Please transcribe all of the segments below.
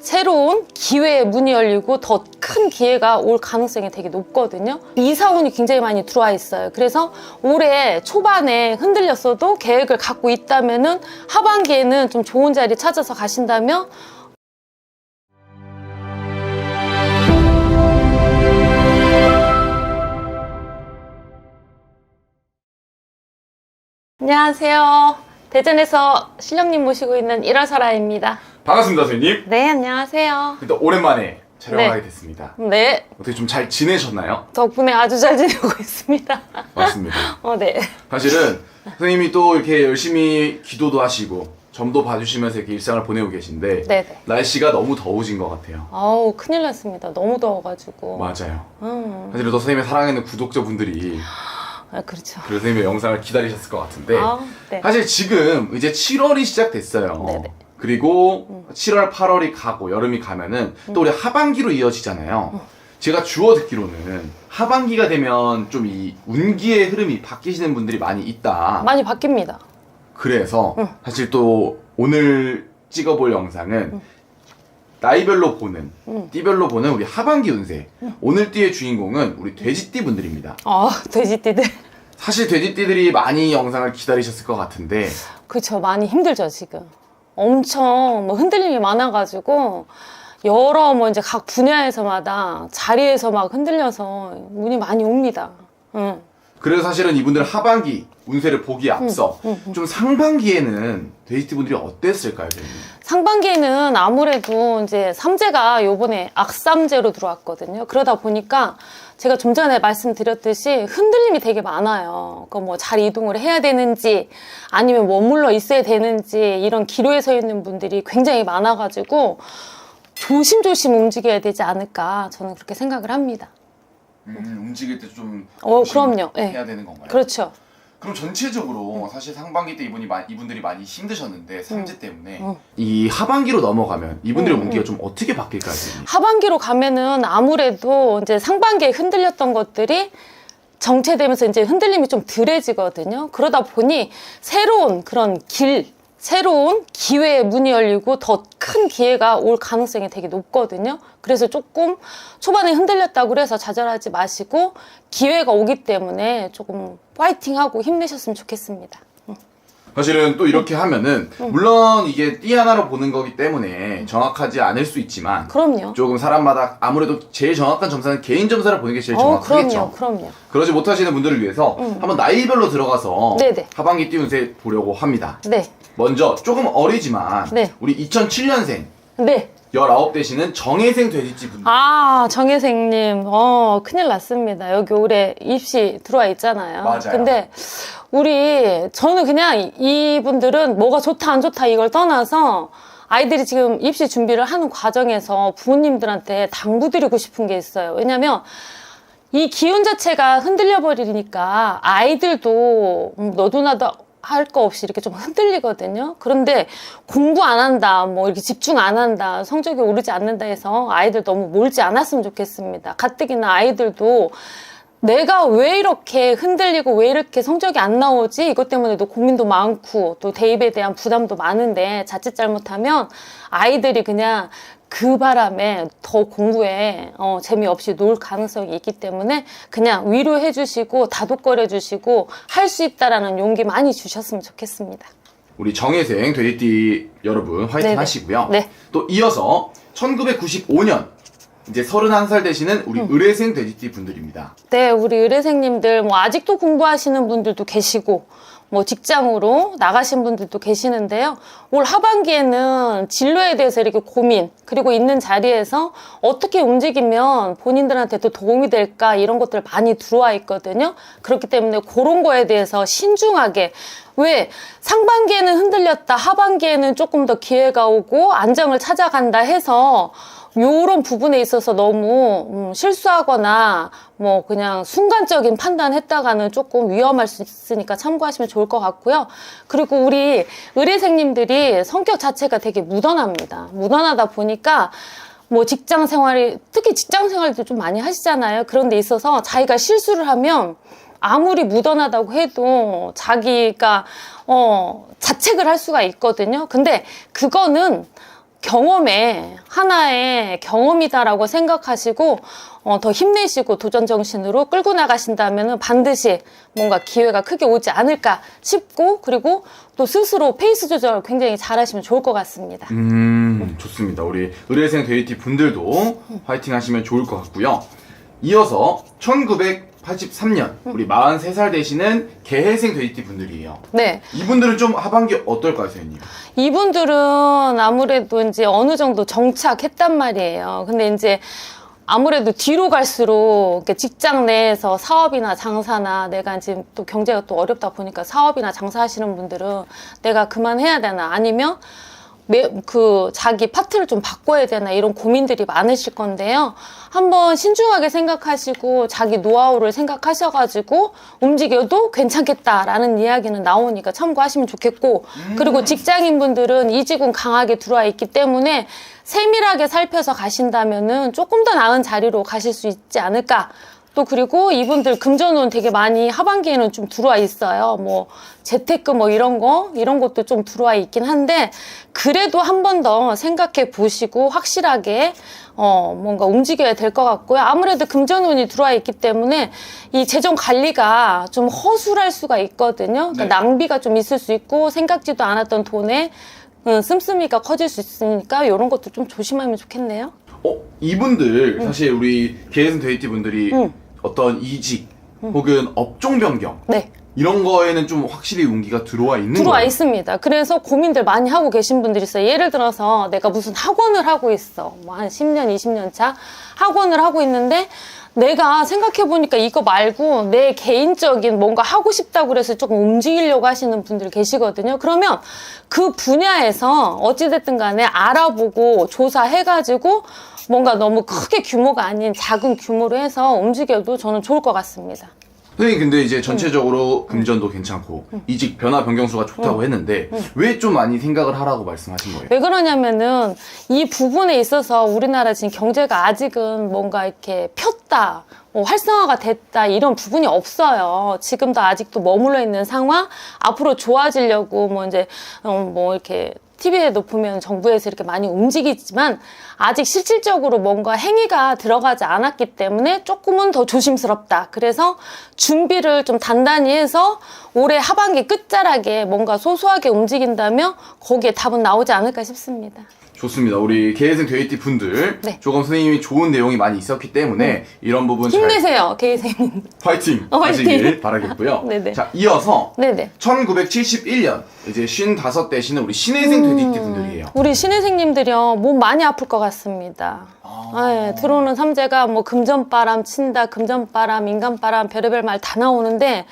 새로운 기회의 문이 열리고 더 큰 기회가 올 가능성이 되게 높거든요. 이사운이 굉장히 많이 들어와 있어요. 그래서 올해 초반에 흔들렸어도 계획을 갖고 있다면은 하반기에는 좀 좋은 자리 찾아서 가신다면 안녕하세요. 대전에서 실령님 모시고 있는 일화설아입니다. 반갑습니다, 선생님. 네, 안녕하세요. 일단 오랜만에 촬영하게 됐습니다. 네. 어떻게 좀 잘 지내셨나요? 덕분에 아주 잘 지내고 있습니다. 맞습니다. 네. 사실은 선생님이 또 이렇게 열심히 기도도 하시고 점도 봐주시면서 이렇게 일상을 보내고 계신데 네네. 날씨가 너무 더우신 것 같아요. 아우, 큰일 났습니다. 너무 더워가지고. 맞아요. 사실 또 선생님의 사랑하는 구독자분들이 아, 그렇죠. 그 선생님의 영상을 기다리셨을 것 같은데 네. 사실 지금 이제 7월이 시작됐어요. 네네. 그리고 7월, 8월이 가고 여름이 가면은 또 우리 하반기로 이어지잖아요. 제가 주워 듣기로는 하반기가 되면 좀 이 운기의 흐름이 바뀌시는 분들이 많이 있다. 많이 바뀝니다. 그래서 사실 또 오늘 찍어볼 영상은 나이별로 보는, 띠별로 보는 우리 하반기 운세. 오늘 띠의 주인공은 우리 돼지띠 분들입니다. 아, 돼지띠들. 사실 돼지띠들이 많이 영상을 기다리셨을 것 같은데 그쵸, 많이 힘들죠, 지금. 엄청 뭐 흔들림이 많아가지고, 여러 뭐 이제 각 분야에서마다 자리에서 막 흔들려서 운이 많이 옵니다. 그래서 사실은 이분들 하반기 운세를 보기에 앞서 좀 상반기에는 돼지띠 분들이 어땠을까요, 선생님? 상반기에는 아무래도 이제 삼재가 요번에 악삼재로 들어왔거든요. 그러다 보니까 제가 좀 전에 말씀드렸듯이 흔들림이 되게 많아요. 그 뭐 잘 이동을 해야 되는지 아니면 머물러 있어야 되는지 이런 기로에 서 있는 분들이 굉장히 많아가지고 조심조심 움직여야 되지 않을까 저는 그렇게 생각을 합니다. 움직일 때 좀 그럼요. 해야 되는 건가요? 그렇죠. 그럼 전체적으로 사실 상반기 때 이분들이 많이 힘드셨는데 삼재 때문에 이 하반기로 넘어가면 이분들의 운기가 좀 어떻게 바뀔까요? 선생님? 하반기로 가면은 아무래도 이제 상반기에 흔들렸던 것들이 정체되면서 이제 흔들림이 좀 덜해지거든요. 그러다 보니 새로운 그런 새로운 기회의 문이 열리고 더 큰 기회가 올 가능성이 되게 높거든요. 그래서 조금 초반에 흔들렸다고 해서 좌절하지 마시고 기회가 오기 때문에 조금 파이팅하고 힘내셨으면 좋겠습니다. 사실은 또 이렇게 하면은 물론 이게 띠 하나로 보는 거기 때문에 정확하지 않을 수 있지만 그럼요. 조금 사람마다 아무래도 제일 정확한 점사는 개인 점사를 보는 게 제일 정확하겠죠. 그럼요. 그러지 못하시는 분들을 위해서 한번 나이별로 들어가서 네네. 하반기 띠 운세 보려고 합니다. 네. 먼저 조금 어리지만 네. 우리 2007년생 네. 19 되시는 정혜생 돼지띠 분들. 아, 정혜생님, 큰일 났습니다. 여기 올해 입시 들어와 있잖아요. 맞아요. 근데 저는 그냥 이분들은 뭐가 좋다 안 좋다 이걸 떠나서 아이들이 지금 입시 준비를 하는 과정에서 부모님들한테 당부드리고 싶은 게 있어요. 왜냐면 이 기운 자체가 흔들려 버리니까 아이들도 너도 나도 할 거 없이 이렇게 좀 흔들리거든요. 그런데 공부 안 한다, 뭐 이렇게 집중 안 한다, 성적이 오르지 않는다 해서 아이들 너무 몰지 않았으면 좋겠습니다. 가뜩이나 아이들도 내가 왜 이렇게 흔들리고 왜 이렇게 성적이 안 나오지? 이것 때문에도 고민도 많고 또 대입에 대한 부담도 많은데 자칫 잘못하면 아이들이 그냥 그 바람에 더 공부에 재미없이 놀 가능성이 있기 때문에 그냥 위로해 주시고 다독거려 주시고 할 수 있다라는 용기 많이 주셨으면 좋겠습니다. 우리 정혜생 돼지띠 여러분 화이팅 네네. 하시고요. 네. 또 이어서 1995년 이제 31살 되시는 우리 의뢰생 돼지띠 분들입니다. 네, 우리 의뢰생님들 뭐 아직도 공부하시는 분들도 계시고 뭐 직장으로 나가신 분들도 계시는데요. 올 하반기에는 진로에 대해서 이렇게 고민, 그리고 있는 자리에서 어떻게 움직이면 본인들한테도 도움이 될까 이런 것들 많이 들어와 있거든요. 그렇기 때문에 그런 거에 대해서 신중하게, 왜 상반기에는 흔들렸다, 하반기에는 조금 더 기회가 오고 안정을 찾아간다 해서 요런 부분에 있어서 너무 실수하거나 뭐 그냥 순간적인 판단했다가는 조금 위험할 수 있으니까 참고하시면 좋을 것 같고요. 그리고 우리 의뢰생님들이 성격 자체가 되게 무던합니다. 무던하다 보니까 뭐 직장 생활이, 특히 직장 생활도 좀 많이 하시잖아요. 그런 데 있어서 자기가 실수를 하면 아무리 무던하다고 해도 자기가 자책을 할 수가 있거든요. 근데 그거는 경험의 하나의 경험이다라고 생각하시고 더 힘내시고 도전 정신으로 끌고 나가신다면 반드시 뭔가 기회가 크게 오지 않을까 싶고, 그리고 또 스스로 페이스 조절 굉장히 잘하시면 좋을 것 같습니다. 좋습니다. 우리 의뢰생 데이티 분들도 화이팅 하시면 좋을 것 같고요. 이어서 1983년 우리 43살 되시는 개회생 데이티 분들이에요. 네. 이분들은 좀 하반기 어떨까요, 선생님? 이분들은 아무래도 이제 어느 정도 정착했단 말이에요. 근데 이제 아무래도 뒤로 갈수록 이렇게 직장 내에서 사업이나 장사나, 내가 지금 또 경제가 또 어렵다 보니까 사업이나 장사하시는 분들은 내가 그만해야 되나, 아니면 자기 파트를 좀 바꿔야 되나, 이런 고민들이 많으실 건데요. 한번 신중하게 생각하시고 자기 노하우를 생각하셔가지고 움직여도 괜찮겠다라는 이야기는 나오니까 참고하시면 좋겠고, 그리고 직장인분들은 이직운 강하게 들어와 있기 때문에 세밀하게 살펴서 가신다면은 조금 더 나은 자리로 가실 수 있지 않을까. 또 그리고 이분들 금전운 되게 많이 하반기에는 좀 들어와 있어요. 뭐 재테크 뭐 이런 것도 좀 들어와 있긴 한데, 그래도 한 번 더 생각해 보시고 확실하게 뭔가 움직여야 될 것 같고요. 아무래도 금전운이 들어와 있기 때문에 이 재정 관리가 좀 허술할 수가 있거든요. 그러니까 네. 낭비가 좀 있을 수 있고, 생각지도 않았던 돈에 씀씀이가 커질 수 있으니까 이런 것도 좀 조심하면 좋겠네요. 이분들 사실 우리 개회생 데이티 분들이 어떤 이직 혹은 업종 변경 네. 이런 거에는 좀 확실히 운기가 들어와 있는 들어와 거예요. 있습니다. 그래서 고민들 많이 하고 계신 분들이 있어요. 예를 들어서 내가 무슨 학원을 하고 있어. 뭐 한 10년, 20년 차 학원을 하고 있는데, 내가 생각해보니까 이거 말고 내 개인적인 뭔가 하고 싶다고 그래서 조금 움직이려고 하시는 분들 계시거든요. 그러면 그 분야에서 어찌됐든 간에 알아보고 조사해가지고 뭔가 너무 크게 규모가 아닌 작은 규모로 해서 움직여도 저는 좋을 것 같습니다. 선생님, 근데 이제 전체적으로 금전도 괜찮고 이직 변화 변경수가 좋다고 했는데 왜 좀 많이 생각을 하라고 말씀하신 거예요? 왜 그러냐면은 이 부분에 있어서 우리나라 지금 경제가 아직은 뭔가 이렇게 폈다, 활성화가 됐다, 이런 부분이 없어요. 지금도 아직도 머물러 있는 상황, 앞으로 좋아지려고 이렇게 TV에도 보면 정부에서 이렇게 많이 움직이지만 아직 실질적으로 뭔가 행위가 들어가지 않았기 때문에 조금은 더 조심스럽다. 그래서 준비를 좀 단단히 해서 올해 하반기 끝자락에 뭔가 소소하게 움직인다면 거기에 답은 나오지 않을까 싶습니다. 좋습니다. 우리 개회생 데이티 분들 네. 조금 선생님이 좋은 내용이 많이 있었기 때문에 이런 부분 잘 힘내세요, 개회생. 화이팅 화이팅! 하시길 바라겠고요. 네네. 자, 이어서 네네. 1971년 이제 55 되시는 우리 신혜생 데이티 분들이에요. 우리 신혜생님들이요, 몸 많이 아플 것 같습니다. 네, 들어오는 삼재가 뭐 금전바람 친다, 금전바람, 인간바람, 별의별 말 다 나오는데,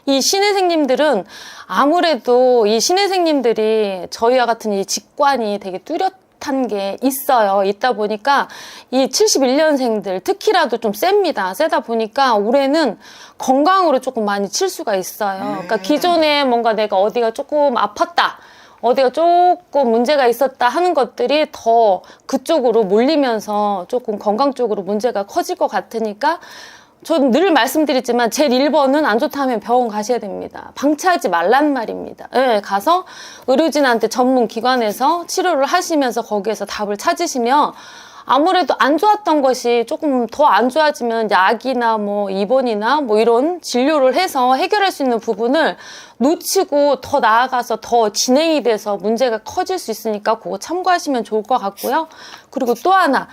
이 신혜생님들은 아무래도 이 신혜생님들이 저희와 같은 이 직관이 되게 뚜렷한 게 있어요. 있다 보니까 이 71년생들 특히라도 좀 셉니다. 세다 보니까 올해는 건강으로 조금 많이 칠 수가 있어요. 그러니까 기존에 뭔가 내가 어디가 조금 아팠다, 어디가 조금 문제가 있었다 하는 것들이 더 그쪽으로 몰리면서 조금 건강 쪽으로 문제가 커질 것 같으니까, 전 늘 말씀드리지만 제일 1번은 안 좋다면 병원 가셔야 됩니다. 방치하지 말란 말입니다. 네, 가서 의료진한테 전문 기관에서 치료를 하시면서 거기에서 답을 찾으시면, 아무래도 안 좋았던 것이 조금 더 안 좋아지면 약이나 뭐 입원이나 뭐 이런 진료를 해서 해결할 수 있는 부분을 놓치고 더 나아가서 더 진행이 돼서 문제가 커질 수 있으니까 그거 참고하시면 좋을 것 같고요. 그리고 또 하나,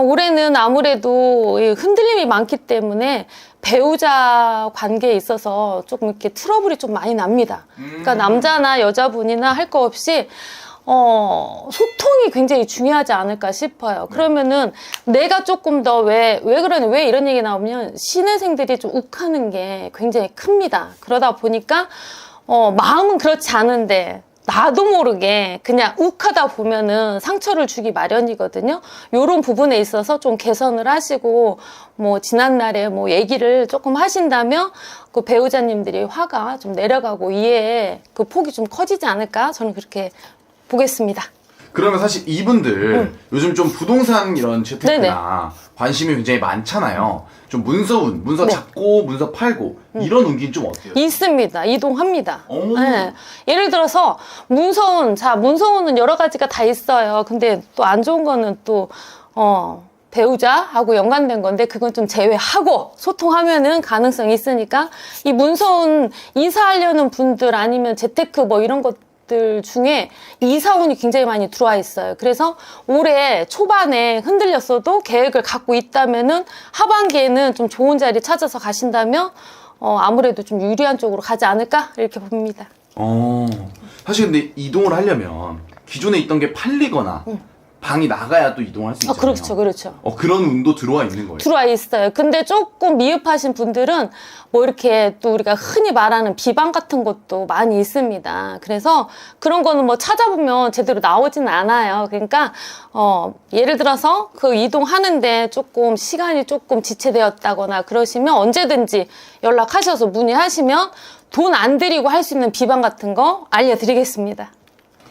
올해는 아무래도 흔들림이 많기 때문에 배우자 관계에 있어서 조금 이렇게 트러블이 좀 많이 납니다. 그러니까 남자나 여자분이나 할 거 없이 소통이 굉장히 중요하지 않을까 싶어요. 그러면은 내가 조금 더 왜 이런 얘기 나오면 신혜생들이 좀 욱하는 게 굉장히 큽니다. 그러다 보니까 마음은 그렇지 않은데 나도 모르게 그냥 욱하다 보면은 상처를 주기 마련이거든요. 요런 부분에 있어서 좀 개선을 하시고, 뭐 지난날에 뭐 얘기를 조금 하신다면 그 배우자님들이 화가 좀 내려가고 이해의 그 폭이 좀 커지지 않을까, 저는 그렇게 보겠습니다. 그러면 사실 이분들 요즘 좀 부동산 이런 재테크나 네네. 관심이 굉장히 많잖아요. 좀 문서운, 문서 네. 잡고 문서 팔고 이런 운기는 좀 어때요? 있습니다. 이동합니다. 오. 네. 예를 들어서 문서운, 자, 문서운은 여러 가지가 다 있어요. 근데 또 안 좋은 거는 또, 배우자하고 연관된 건데 그건 좀 제외하고 소통하면은 가능성이 있으니까 이 문서운 이사하려는 분들 아니면 재테크 뭐 이런 것들 중에 이사운이 굉장히 많이 들어와 있어요. 그래서 올해 초반에 흔들렸어도 계획을 갖고 있다면은 하반기에는 좀 좋은 자리 찾아서 가신다면 아무래도 좀 유리한 쪽으로 가지 않을까 이렇게 봅니다. 사실 근데 이동을 하려면 기존에 있던 게 팔리거나 방이 나가야 또 이동할 수 있잖아요. 그렇죠, 그렇죠. 그런 운도 들어와 있는 거예요. 들어와 있어요. 근데 조금 미흡하신 분들은 뭐 이렇게 또 우리가 흔히 말하는 비방 같은 것도 많이 있습니다. 그래서 그런 거는 뭐 찾아보면 제대로 나오진 않아요. 그러니까 예를 들어서 그 이동하는데 조금 시간이 조금 지체되었다거나 그러시면 언제든지 연락하셔서 문의하시면 돈 안 들이고 할 수 있는 비방 같은 거 알려드리겠습니다.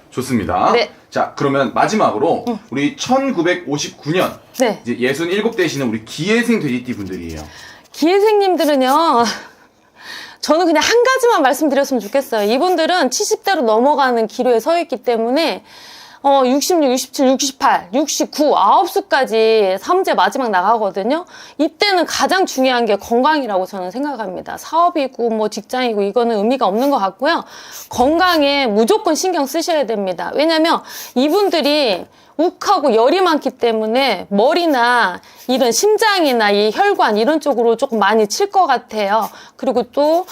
좋습니다. 네. 자, 그러면 마지막으로 우리 1959년 네. 이제 67 되시는 우리 기회생 돼지띠 분들이에요. 기회생님들은요, 저는 그냥 한 가지만 말씀드렸으면 좋겠어요. 이분들은 70대로 넘어가는 기로에 서 있기 때문에 66, 67, 68, 69, 9수까지 3재 마지막 나가거든요. 이때는 가장 중요한 게 건강이라고 저는 생각합니다. 사업이고 뭐 직장이고 이거는 의미가 없는 것 같고요. 건강에 무조건 신경 쓰셔야 됩니다. 왜냐면 이분들이 욱하고 열이 많기 때문에 머리나 이런 심장이나 이 혈관 이런 쪽으로 조금 많이 칠 것 같아요. 그리고 또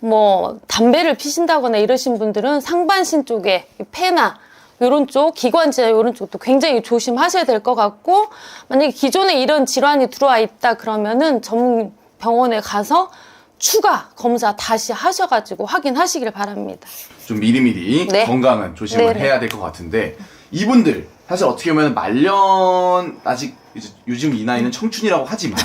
뭐 담배를 피신다거나 이러신 분들은 상반신 쪽에 폐나 이런 쪽, 기관지 이런 쪽도 굉장히 조심하셔야 될 것 같고, 만약에 기존에 이런 질환이 들어와 있다 그러면은 전문 병원에 가서 추가 검사 다시 하셔가지고 확인하시길 바랍니다. 좀 미리미리 네. 건강은 조심을 네네. 해야 될 것 같은데 이분들 사실 어떻게 보면 말년 아직 이제 요즘 이 나이는 청춘이라고 하지만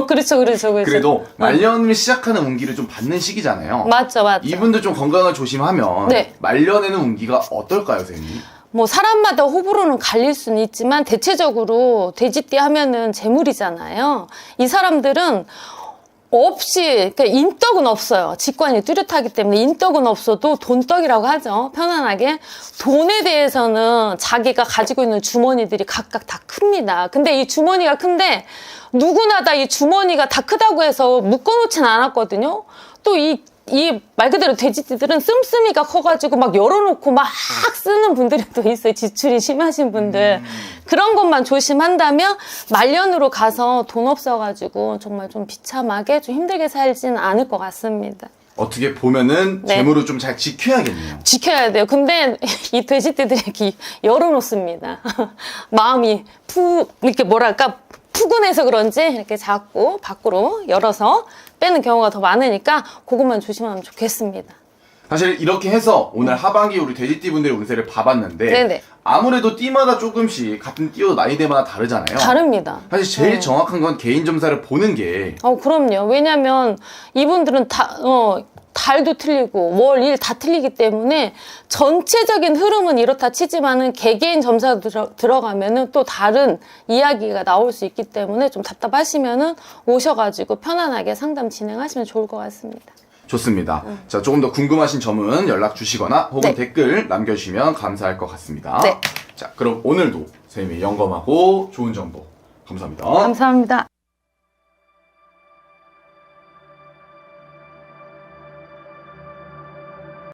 그렇죠, 그렇죠, 그렇죠. 그래도 말년을 시작하는 운기를 좀 받는 시기잖아요. 맞죠, 맞죠. 이분들 좀 건강을 조심하면 네. 말년에는 운기가 어떨까요, 선생님? 뭐 사람마다 호불호는 갈릴 수는 있지만 대체적으로 돼지띠 하면은 재물이잖아요. 이 사람들은 없이, 그러니까 인덕은 없어요. 직관이 뚜렷하기 때문에 인덕은 없어도 돈덕이라고 하죠. 편안하게. 돈에 대해서는 자기가 가지고 있는 주머니들이 각각 다 큽니다. 근데 이 주머니가 큰데 누구나 다 이 주머니가 다 크다고 해서 묶어놓진 않았거든요. 또 이 말 그대로 돼지띠들은 씀씀이가 커가지고 막 열어놓고 막 쓰는 분들이 또 있어요. 지출이 심하신 분들. 그런 것만 조심한다면 말년으로 가서 돈 없어가지고 정말 좀 비참하게 좀 힘들게 살지는 않을 것 같습니다. 어떻게 보면은 네. 재물을 좀 잘 지켜야겠네요. 지켜야 돼요. 근데 이 돼지띠들이 이렇게 열어놓습니다. 마음이 이렇게 뭐랄까, 푸근해서 그런지 이렇게 자꾸 밖으로 열어서 빼는 경우가 더 많으니까 그것만 조심하면 좋겠습니다. 사실 이렇게 해서 오늘 하반기 우리 돼지띠 분들의 운세를 봐봤는데 네네. 아무래도 띠마다 조금씩 같은 띠여도 나이대마다 다르잖아요. 다릅니다. 사실 제일 정확한 건 개인 점사를 보는 게 그럼요. 왜냐면 이분들은 달도 틀리고 월, 일 다 틀리기 때문에 전체적인 흐름은 이렇다 치지만은 개개인 점사 들어가면은 또 다른 이야기가 나올 수 있기 때문에 좀 답답하시면은 오셔가지고 편안하게 상담 진행하시면 좋을 것 같습니다. 좋습니다. 자, 조금 더 궁금하신 점은 연락 주시거나 혹은 네. 댓글 남겨주시면 감사할 것 같습니다. 네. 자, 그럼 오늘도 선생님이 영검하고 좋은 정보 감사합니다. 감사합니다.